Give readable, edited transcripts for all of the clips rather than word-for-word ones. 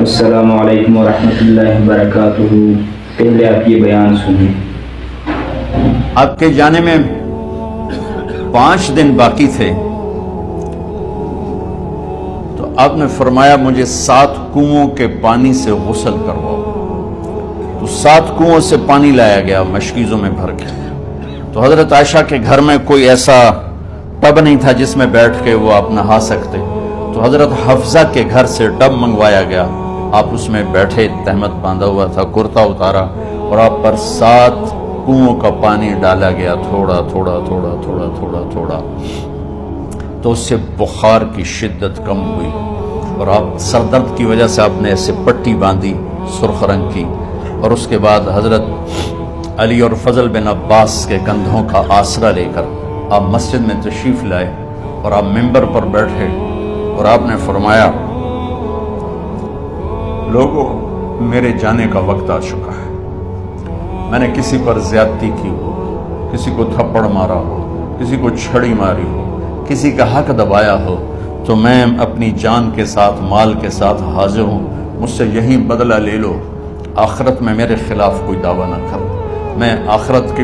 السلام علیکم ورحمۃ اللہ وبرکاتہ۔ پہلے آپ یہ بیان سنیں۔ آپ کے جانے میں 5 دن باقی تھے تو آپ نے فرمایا مجھے 7 کنووں کے پانی سے غسل کرواؤ۔ تو 7 کنووں سے پانی لایا گیا مشکیزوں میں بھر کے۔ تو حضرت عائشہ کے گھر میں کوئی ایسا ٹب نہیں تھا جس میں بیٹھ کے وہ آپ نہا سکتے، تو حضرت حفصہ کے گھر سے ٹب منگوایا گیا۔ آپ اس میں بیٹھے، تہمت باندھا ہوا تھا، کرتا اتارا اور آپ پر 7 کنووں کا پانی ڈالا گیا، تھوڑا تھوڑا تھوڑا تھوڑا تھوڑا تھوڑا، تو اس سے بخار کی شدت کم ہوئی اور آپ سر درد کی وجہ سے آپ نے ایسے پٹی باندھی سرخ رنگ کی، اور اس کے بعد حضرت علی اور فضل بن عباس کے کندھوں کا آسرا لے کر آپ مسجد میں تشریف لائے اور آپ ممبر پر بیٹھے اور آپ نے فرمایا لوگوں میرے جانے کا وقت آ چکا ہے۔ میں نے کسی پر زیادتی کی ہو، کسی کو تھپڑ مارا ہو، کسی کو چھڑی ماری ہو، کسی کا حق دبایا ہو، تو میں اپنی جان کے ساتھ، مال کے ساتھ حاضر ہوں، مجھ سے یہی بدلہ لے لو، آخرت میں میرے خلاف کوئی دعویٰ نہ کرو۔ میں آخرت کے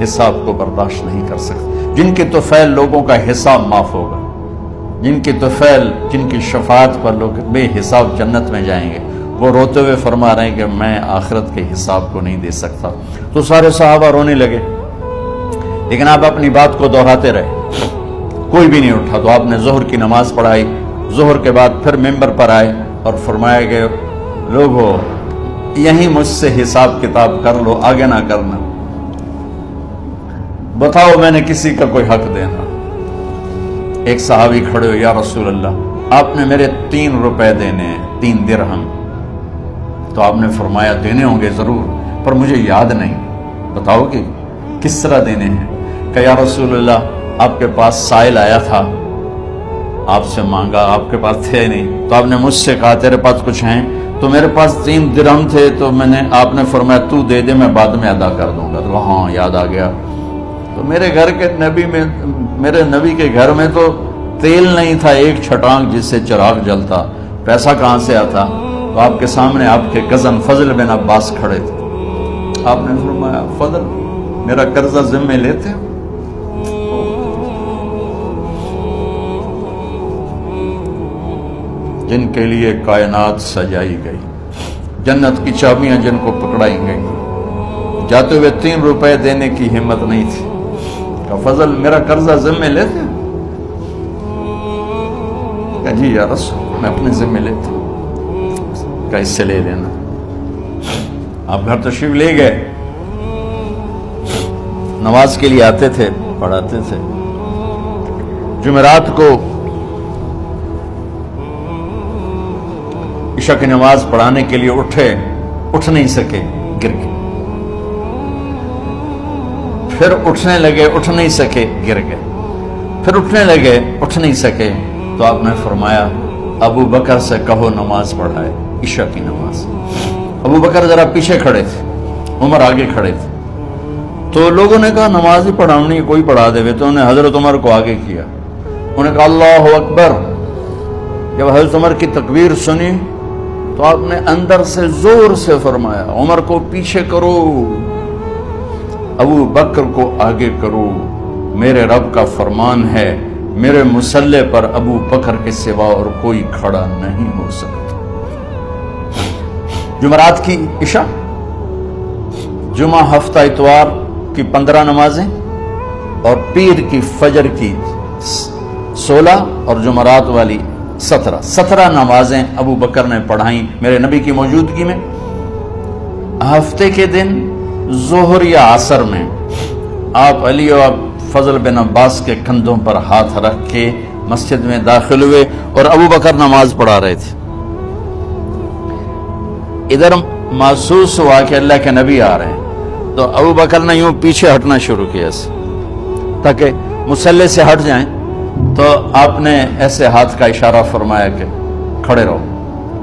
حساب کو برداشت نہیں کر سکتا۔ جن کے طفیل لوگوں کا حساب معاف ہوگا، جن کے طفیل، جن کی شفاعت پر لوگ بے حساب جنت میں جائیں گے، وہ روتے ہوئے فرما رہے ہیں کہ میں آخرت کے حساب کو نہیں دے سکتا۔ تو سارے صحابہ رونے لگے، لیکن آپ اپنی بات کو دہراتے رہے، کوئی بھی نہیں اٹھا۔ تو آپ نے ظہر کی نماز پڑھائی، ظہر کے بعد پھر ممبر پر آئے اور فرمایا کہ لوگوں یہیں مجھ سے حساب کتاب کر لو، آگے نہ کرنا، بتاؤ میں نے کسی کا کوئی حق دینا۔ ایک صحابی کھڑے ہو، یا رسول اللہ آپ نے میرے 3 روپے دینے ہیں، 3 درہم۔ تو آپ نے فرمایا دینے ہوں گے ضرور، پر مجھے یاد نہیں، بتاؤ کہ کس طرح دینے ہیں۔ کہ یا رسول اللہ آپ کے پاس سائل آیا تھا، آپ سے مانگا، آپ کے پاس تھے نہیں، تو آپ نے مجھ سے کہا تیرے پاس کچھ ہیں؟ تو میرے پاس 3 درہم تھے، تو آپ نے فرمایا تو دے دے، میں بعد میں ادا کر دوں گا۔ تو ہاں یاد آ گیا۔ تو میرے گھر کے میرے نبی کے گھر میں تو تیل نہیں تھا، ایک چھٹانگ جس سے چراغ جلتا، پیسہ کہاں سے آتا؟ تو آپ کے سامنے آپ کے کزن فضل بن عباس کھڑے تھے۔ آپ نے فرمایا فضل میرا قرضہ ذمہ لیتے ہو؟ جن کے لیے کائنات سجائی گئی، جنت کی چابیاں جن کو پکڑائی گئی، جاتے ہوئے 3 روپے دینے کی ہمت نہیں تھی۔ کہ فضل میرا قرضہ ذمہ لیتے ہو؟ کہ جی یا رسول میں اپنے ذمہ لیتا ہوں۔ کہ اس سے لے لینا۔ آپ گھر تشریف لے گئے، نماز کے لیے آتے تھے، پڑھاتے تھے۔ جمعرات کو عشاء کی نماز پڑھانے کے لیے اٹھ نہیں سکے، گر گئے، پھر اٹھنے لگے، اٹھ نہیں سکے، گر گئے، پھر اٹھنے لگے، اٹھ نہیں سکے۔ تو آپ نے فرمایا ابو بکر سے کہو نماز پڑھائے، عشاء کی نماز۔ ابو بکر ذرا پیچھے کھڑے تھے، عمر آگے کھڑے تھے۔ تو لوگوں نے کہا نماز ہی پڑھاؤنی، کوئی پڑھا دے۔ تو انہیں حضرت عمر کو آگے کیا، انہوں نے کہا اللہ اکبر۔ جب حضرت عمر کی تکبیر سنی تو آپ نے اندر سے زور سے فرمایا عمر کو پیچھے کرو، ابو بکر کو آگے کرو، میرے رب کا فرمان ہے میرے مصلی پر ابو بکر کے سوا اور کوئی کھڑا نہیں ہو سکتا۔ جمعرات کی عشاء، جمعہ ہفتہ اتوار کی 15 نمازیں اور پیر کی فجر کی 16 اور جمعرات والی 17 نمازیں ابو بکر نے پڑھائیں میرے نبی کی موجودگی میں۔ ہفتے کے دن ظہر یا عصر میں آپ علی اور فضل بن عباس کے کندھوں پر ہاتھ رکھ کے مسجد میں داخل ہوئے اور ابو بکر نماز پڑھا رہے تھے۔ ادھر محسوس ہوا کہ اللہ کے نبی آ رہے ہیں، تو ابو بکر نے یوں پیچھے ہٹنا شروع کیا تاکہ مصلی سے ہٹ جائیں۔ تو آپ نے ایسے ہاتھ کا اشارہ فرمایا کہ کھڑے رہو،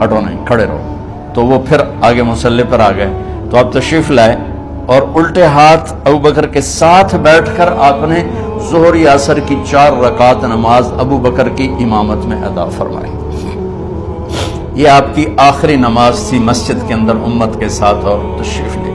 ہٹو نہیں، کھڑے رہو۔ تو وہ پھر آگے مصلی پر آ گئے۔ تو آپ تشریف لائے اور الٹے ہاتھ ابو بکر کے ساتھ بیٹھ کر آپ نے ظہر عصر کی 4 رکعت نماز ابو بکر کی امامت میں ادا فرمائی۔ یہ آپ کی آخری نماز تھی مسجد کے اندر امت کے ساتھ، اور تشریف لے